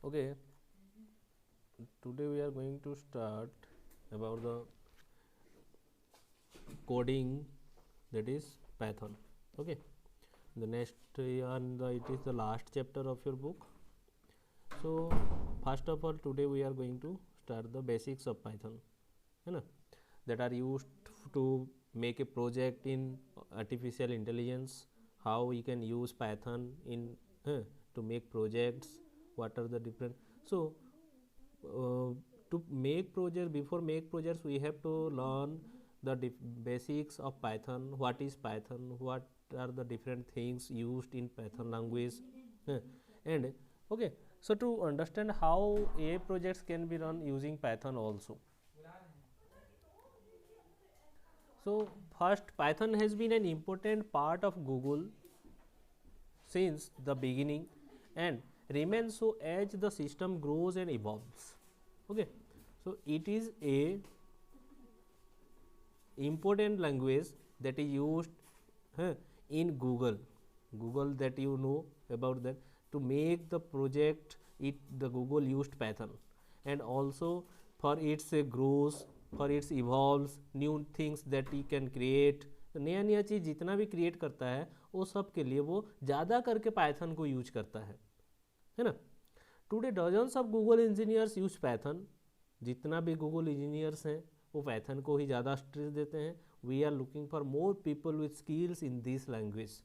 Okay, today we are going to start about the coding, that is Python. Okay, the next and it is the last chapter of your book. So first of all, today we are going to start the basics of Python, है ना, that are used to make a project in artificial intelligence. How we can use Python in to make projects. What are the different to make project, before make projects we have to learn the basics of Python. What is Python, what are the different things used in Python language, and okay, so to understand how AI projects can be run using Python also. So first, Python has been an important part of Google since the beginning and remains so as the system grows and evolves. Okay, so it is a important language that is used in Google, that you know about that. To make the project, the Google used Python, and also for its growth, for its evolves, new things that he can create. नया नया चीज़ जितना भी create करता है वो सब के लिए वो ज़्यादा करके पाइथन को यूज करता है ना. Today dozens of Google engineers use Python. जितना भी गूगल इंजीनियर्स हैं वो पाइथन को ही ज़्यादा स्ट्रेस देते हैं. We are looking for more people with skills in this language.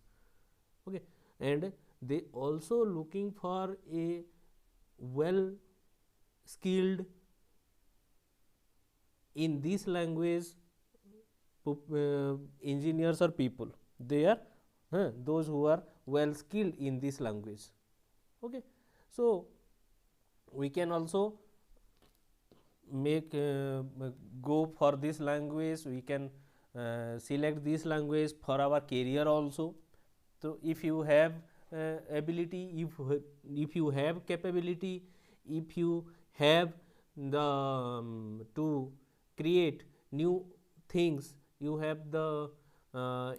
Okay, and they also looking for a well skilled in this language engineers or people. They are those who are well skilled in this language. Okay, so we can also make go for this language. We can select this language for our career also. So if you have ability, if you have capability, if you have the to create new things, you have the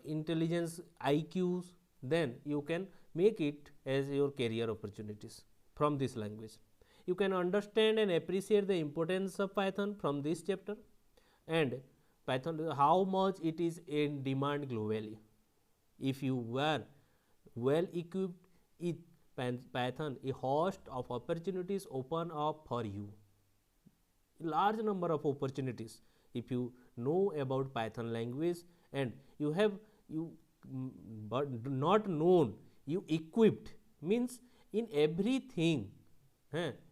intelligence IQs, then you can make it as your career opportunities from this language. You can understand and appreciate the importance of Python from this chapter, and Python, how much it is in demand globally. If you were well equipped with Python, a host of opportunities open up for you. Large number of opportunities if you know about Python language, and you have but not known, you equipped means in everything.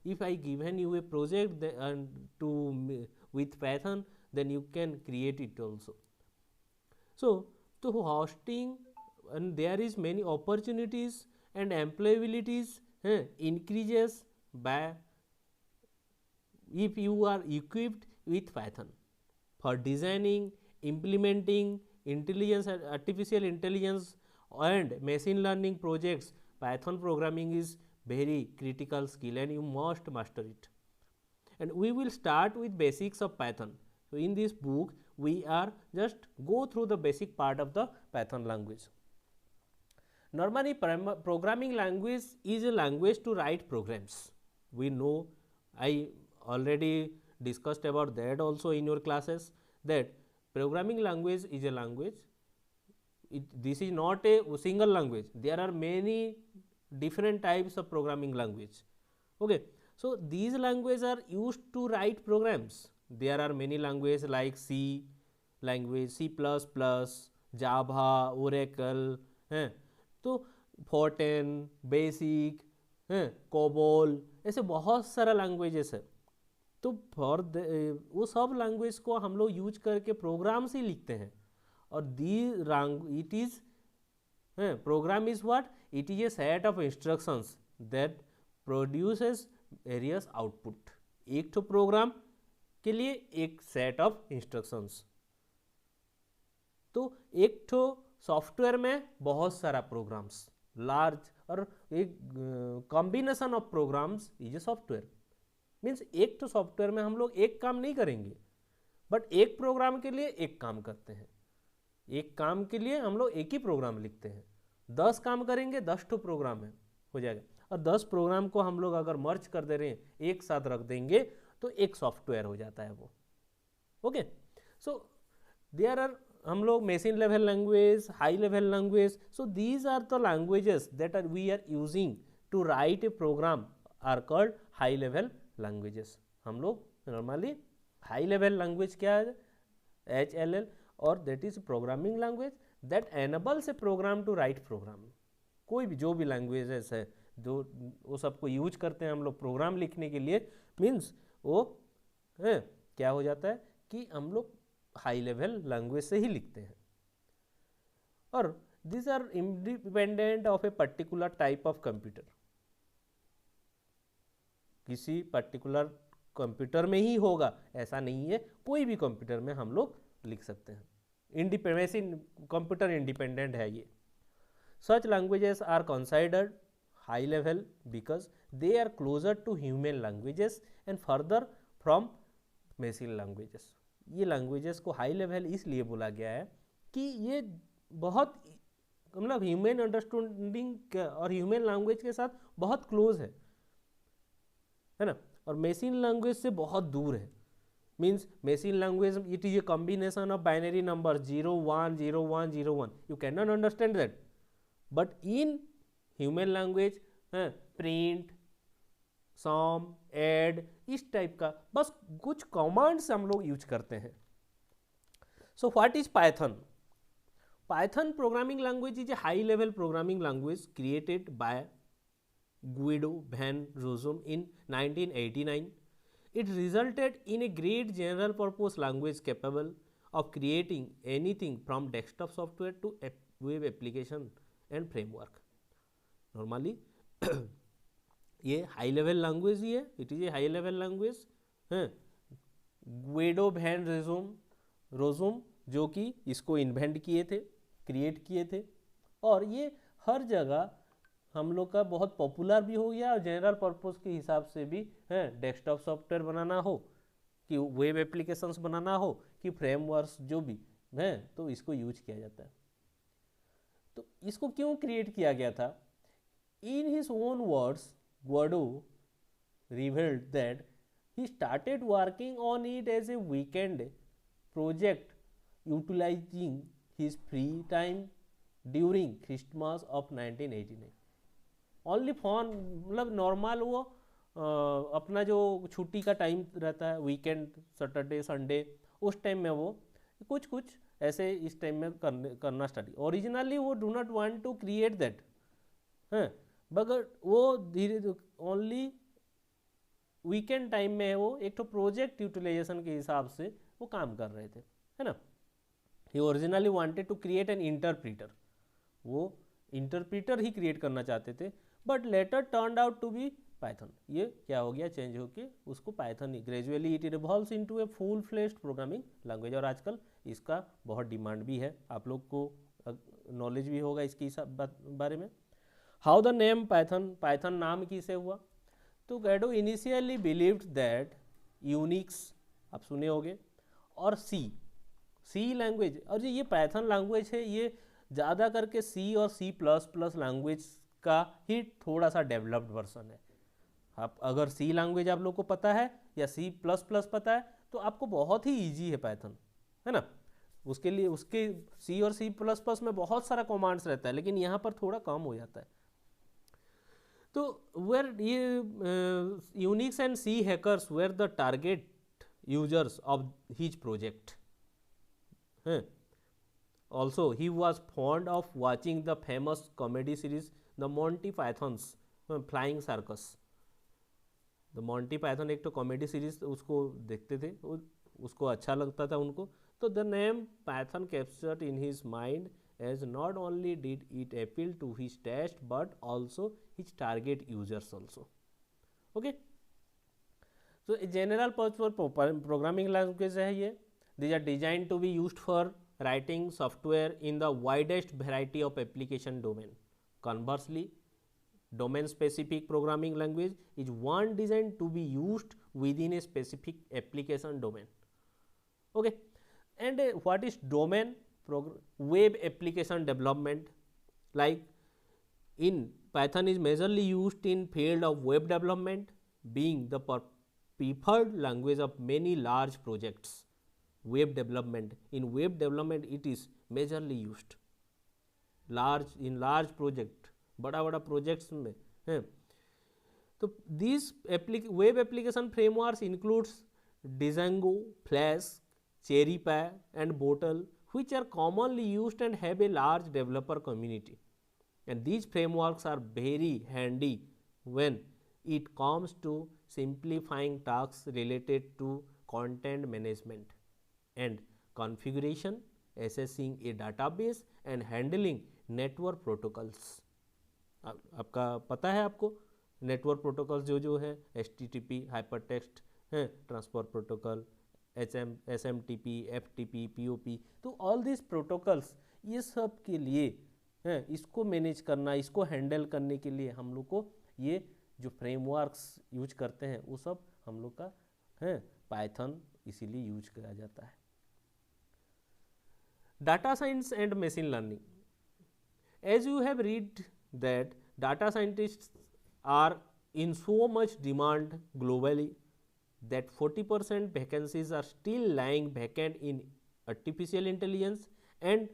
If I given you a project and with Python, then you can create it also. So to hosting, and there is many opportunities and employabilities increases by if you are equipped with Python for designing, implementing intelligence, artificial intelligence and machine learning projects. Python programming is very critical skill and you must master it. And we will start with basics of Python. So in this book we are just go through the basic part of the Python language. Normally, programming language is a language to write programs. We know, I already discussed about that also in your classes, that programming language is a language. This is not a single language. There are many different types of programming language. Okay, so these languages are used to write programs. There are many languages like C language, C++, Java, Oracle, तो फोर्टेन, basic, COBOL, ऐसे बहुत सारा languages है. तो for वो सब language को हम लोग यूज करके प्रोग्राम से लिखते हैं. और the it is program is what, it is a set of instructions that produces various output. एक तो प्रोग्राम के लिए एक सेट ऑफ इंस्ट्रक्शंस. तो एक तो सॉफ्टवेयर में बहुत सारा प्रोग्राम्स, लार्ज, और एक combination of programs is a software. Means एक तो सॉफ्टवेयर में हम लोग एक काम नहीं करेंगे, बट एक प्रोग्राम के लिए एक काम करते हैं. एक काम के लिए हम लोग एक ही प्रोग्राम लिखते हैं. 10 काम करेंगे, 10 तो प्रोग्राम है, हो जाएगा. और 10 प्रोग्राम को हम लोग अगर मर्ज कर दे रहे हैं, एक साथ रख देंगे तो एक सॉफ्टवेयर हो जाता है वो। ओके, सो देयर आर, हम लोग machine level language, high level language, so these are the languages that are we are using to write a program are called high level languages. हम लोग नॉर्मली हाई लेवल लैंग्वेज क्या है, HLL, और that is programming language that enables a program to write program. कोई भी जो भी languages है जो वो सबको यूज करते हैं हम लोग प्रोग्राम लिखने के लिए, मीन्स वो है क्या हो जाता है कि हम लोग हाई लेवल लैंग्वेज से ही लिखते हैं। और this are independent of a particular type of computer. किसी पर्टिकुलर कंप्यूटर में ही होगा ऐसा नहीं है, कोई भी कंप्यूटर में हम लोग लिख सकते हैं। कंप्यूटर इंडिपेंडेंट है ये। Such languages are considered high level because they are closer to human languages and further from machine languages. ये languages को high level इसलिए बोला गया है कि ये बहुत मतलब ह्यूमन अंडरस्टैंडिंग और ह्यूमन लैंग्वेज के साथ बहुत क्लोज है ना, और मशीन लैंग्वेज से बहुत दूर है। Means machine language it is a combination of binary number 0 1 0 1 0 1, you can not understand that. But in human language print, sum, add, इस टाइप का बस कुछ कमांड्स हम लोग यूज करते हैं। So what is Python? Python programming language is a high level programming language created by Guido van Rossum in 1989. It resulted in a great general purpose language capable of creating anything from desktop software to web application and framework. Normally ये high level language ही है, it is a high level language है। ग्वेडो van रोजुम जो कि इसको invent किए थे, create किए थे, और ये हर जगह हम लोग का बहुत पॉपुलर भी हो गया और जनरल पर्पस के हिसाब से भी है। डेस्कटॉप सॉफ्टवेयर बनाना हो कि वेब एप्लीकेशंस बनाना हो कि फ्रेमवर्क्स जो भी है, तो इसको यूज किया जाता है। तो इसको क्यों क्रिएट किया गया था? In his own words Guido revealed that he started working on it as a weekend project utilizing his free time during Christmas of 1989। Only fun, मतलब नॉर्मल वो अपना जो छुट्टी का टाइम रहता है, वीकेंड, सैटरडे, संडे, उस टाइम में वो कुछ ऐसे इस टाइम में करना स्टार्ट। ओरिजिनली वो do not want to create that है, मगर वो धीरे ओनली वीकेंड टाइम में वो एक तो प्रोजेक्ट यूटिलाइजेशन के हिसाब से वो काम कर रहे थे, है ना। He originally wanted to create an interpreter, वो इंटरप्रीटर ही क्रिएट करना चाहते थे, but later turned out to be Python. ये क्या हो गया, चेंज होके उसको पाइथन ही, gradually it evolves into a full fledged programming language. और आजकल इसका बहुत डिमांड भी है, आप लोग को नॉलेज भी होगा इसकी बारे में। How the name Python, Python नाम किसे हुआ? तो गैडो इनिशियली बिलीव्ड दैट यूनिक्स, आप सुने होंगे, और सी लैंग्वेज, और ये पाइथन लैंग्वेज है ये ज़्यादा करके सी और C++ लैंग्वेज का ही थोड़ा सा डेवलप्ड वर्जन है। आप अगर सी लैंग्वेज आप लोग को पता है या C++ पता है तो आपको बहुत ही इजी है पाइथन, है ना। उसके लिए उसके सी और C++ में बहुत सारा कमांड्स रहता है, लेकिन यहाँ पर थोड़ा कम हो जाता है। तो वेयर ये Unix and C hackers were the target users of his project है। Also, he was fond of watching the famous comedy series The Monty Python's Flying Circus. The Monty Python एक तो कॉमेडी सीरीज उसको देखते थे, उसको अच्छा लगता था उनको। तो the name Python captured in his mind as not only did it appeal to his taste but also his target users also. Okay. So a general purpose programming language है ये. These are designed to be used for writing software in the widest variety of application domain. Conversely, domain specific programming language is one designed to be used within a specific application domain. Okay, and what is domain? Web application development, like in Python is majorly used in field of web development, being the preferred language of many large projects. Web development, in web development it is majorly used, large project, बड़ा बड़ा projects में हैं. तो these web application frameworks includes Django, Flash, CherryPy and Bottle, which are commonly used and have a large developer community. And these frameworks are very handy when it comes to simplifying tasks related to content management and configuration, accessing a database and handling network protocols. आपका पता है आपको network protocols जो है HTTP, hypertext है, transport protocol, SMTP, FTP, POP. तो all this protocols, ये सब के लिए हैं, इसको मैनेज करना, इसको हैंडल करने के लिए हम लोग को ये जो फ्रेमवर्क्स यूज करते हैं वो सब हम लोग का है पाइथन इसीलिए यूज किया जाता है. Data science and machine learning. As you have read that data scientists are in so much demand globally that 40% vacancies are still lying vacant in artificial intelligence and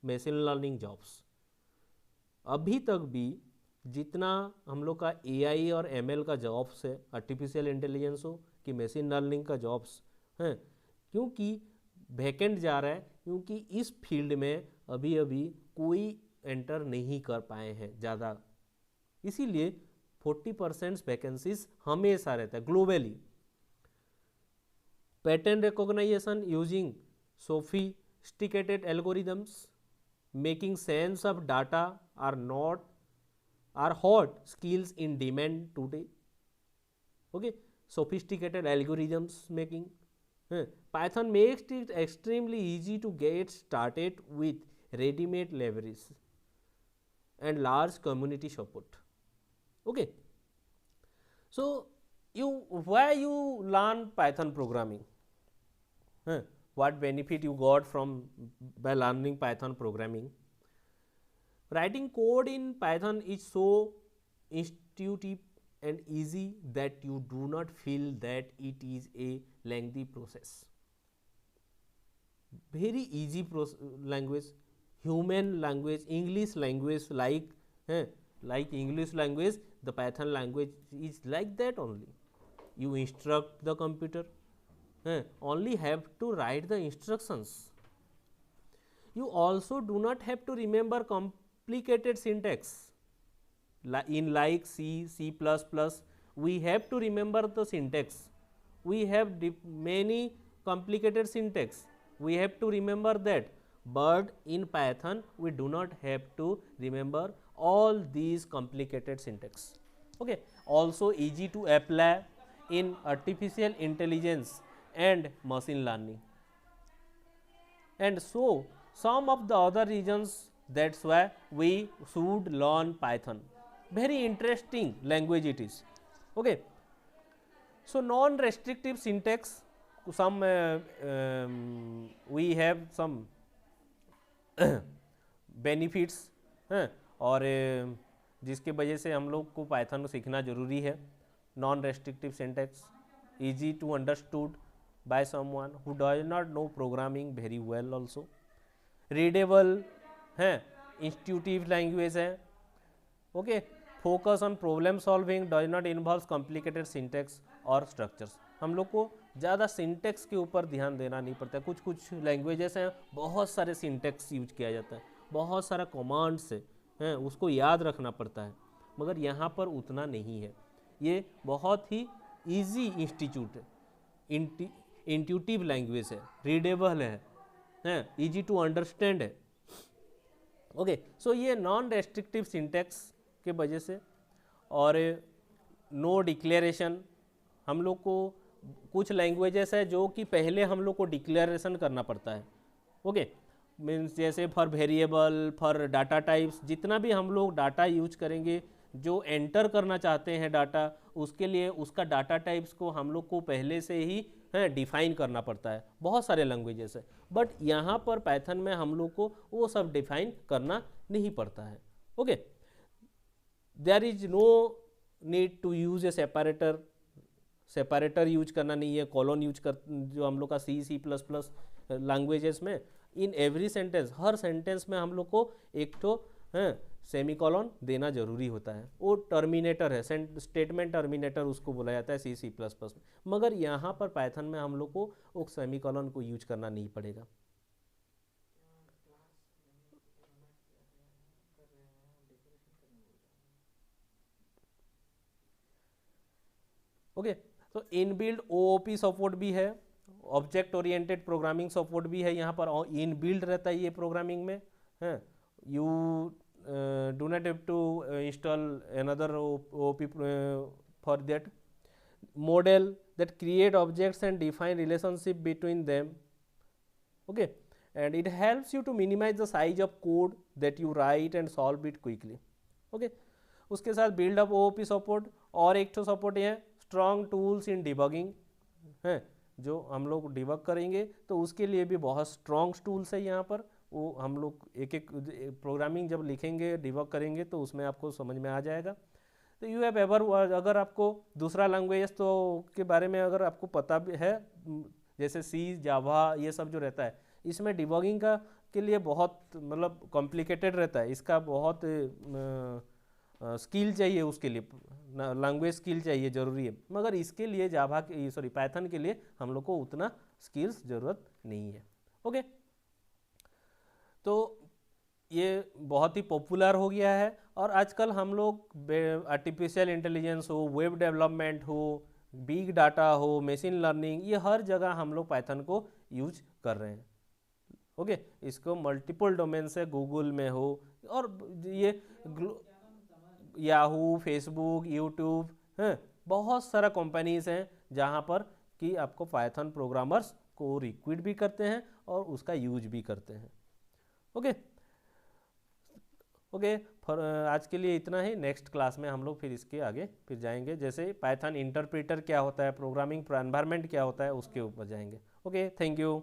machine learning jobs. अभी तक भी जितना हम लोग का AI और ML का jobs है, आर्टिफिशियल इंटेलिजेंस हो कि मशीन लर्निंग का जॉब्स हैं, क्योंकि वैकेंट जा रहा है, क्योंकि इस फील्ड में अभी अभी कोई एंटर नहीं कर पाए हैं ज़्यादा, इसीलिए 40% वैकेंसीज हमेशा रहता है globally. Pattern recognition using sophisticated algorithms, making sense of data are hot skills in demand today. Okay, sophisticated algorithms making. Python makes it extremely easy to get started with ready-made libraries and large community support. Okay, so why you learn Python programming? What benefit you got from by learning Python programming? Writing code in Python is so intuitive and easy that you do not feel that it is a lengthy process. Very easy language, human language, English language, like English language, the Python language is like that only. You instruct the computer, only have to write the instructions. You also do not have to remember complicated syntax. In like C, C++, we have to remember the syntax. We have many complicated syntax. We have to remember that. But in Python, we do not have to remember all these complicated syntax. Okay. Also easy to apply in artificial intelligence and machine learning. And so some of the other reasons, that's why we should learn Python. Very interesting language it is. Okay. So non-restrictive syntax, some we have some benefits और जिसके वजह से हम लोग को Python सीखना ज़रूरी है. Non restrictive syntax, easy to understood by someone who does not know programming very well also. Readable है, intuitive language है. Okay, focus on problem solving, does not involve complicated syntax और structures. हम लोग को ज़्यादा सिंटेक्स के ऊपर ध्यान देना नहीं पड़ता. कुछ लैंग्वेजेस हैं बहुत सारे सिंटेक्स यूज किया जाता है, बहुत सारा कमांड्स हैं उसको याद रखना पड़ता है, मगर यहाँ पर उतना नहीं है. ये बहुत ही इजी इंस्टीट्यूट है, इंट्यूटिव लैंग्वेज है, रीडेबल है, इजी टू अंडरस्टैंड है. ओके, सो ये नॉन रेस्ट्रिक्टिव सिंटेक्स के वजह से और नो डिक्लेरेशन. हम लोग को कुछ लैंग्वेजेस है जो कि पहले हम लोग को डिक्लेरेशन करना पड़ता है. ओके, मीन्स जैसे for variable, for data types, जितना भी हम लोग डाटा यूज करेंगे, जो एंटर करना चाहते हैं डाटा, उसके लिए उसका डाटा टाइप्स को हम लोग को पहले से ही डिफाइन करना पड़ता है. बहुत सारे लैंग्वेजेस है, बट यहाँ पर पाइथन में हम लोग को वो सब डिफाइन करना नहीं पड़ता है. Okay, there is no need to use a separator use करना नहीं है, कॉलन यूज कर जो हम लोग का C++ लैंग्वेजेस में, in every sentence, her sentence में हम लोग को एक तो सेमी कॉलन देना जरूरी होता है, वो टर्मिनेटर है, स्टेटमेंट टर्मिनेटर उसको बोला जाता है C++ में। मगर यहाँ पर पाइथन में हम लोग को वो सेमी कॉलन को यूज करना नहीं पड़ेगा। ओके, तो इनबिल्ड OOP सपोर्ट भी है, ऑब्जेक्ट ओरिएंटेड प्रोग्रामिंग सपोर्ट भी है यहाँ पर, इनबिल्ड रहता है ये प्रोग्रामिंग में है। You do not have to install another OOP for that. Model that create objects and define relationship between them, okay, and it helps you to minimize the size of code that you write and solve it quickly, okay। उसके साथ build up OOP support, और एक तो support ये strong tools in debugging है, जो हम लोग डिबग करेंगे तो उसके लिए भी बहुत स्ट्रॉन्ग टूल्स है यहाँ पर, वो हम लोग एक एक प्रोग्रामिंग जब लिखेंगे डिबग करेंगे तो उसमें आपको समझ में आ जाएगा। तो यू हैव एवर, अगर आपको दूसरा लैंग्वेज तो के बारे में अगर आपको पता भी है, जैसे C, जावा, ये सब जो रहता है, इसमें डिबगिंग का के लिए बहुत मतलब कॉम्प्लिकेटेड रहता है, इसका बहुत स्किल चाहिए, उसके लिए लैंग्वेज स्किल चाहिए, ज़रूरी है। मगर इसके लिए जावा के पाइथन के लिए हम लोग को उतना स्किल्स ज़रूरत नहीं है, ओके। तो ये बहुत ही पॉपुलर हो गया है, और आजकल हम लोग आर्टिफिशियल इंटेलिजेंस हो, वेब डेवलपमेंट हो, बिग डाटा हो, मशीन लर्निंग, ये हर जगह हम लोग पाइथन को यूज कर रहे हैं, ओके। इसको मल्टीपल डोमेन से गूगल में हो, और ये याहू, फेसबुक, यूट्यूब हैं, बहुत सारा कंपनीज हैं जहाँ पर कि आपको पाइथन प्रोग्रामर्स को रिक्रूट भी करते हैं और उसका यूज भी करते हैं, ओके। ओके, आज के लिए इतना ही। नेक्स्ट क्लास में हम लोग फिर इसके आगे फिर जाएंगे, जैसे पाइथन इंटरप्रेटर क्या होता है, प्रोग्रामिंग एनवायरनमेंट क्या होता है, उसके ऊपर जाएंगे। Okay, thank you.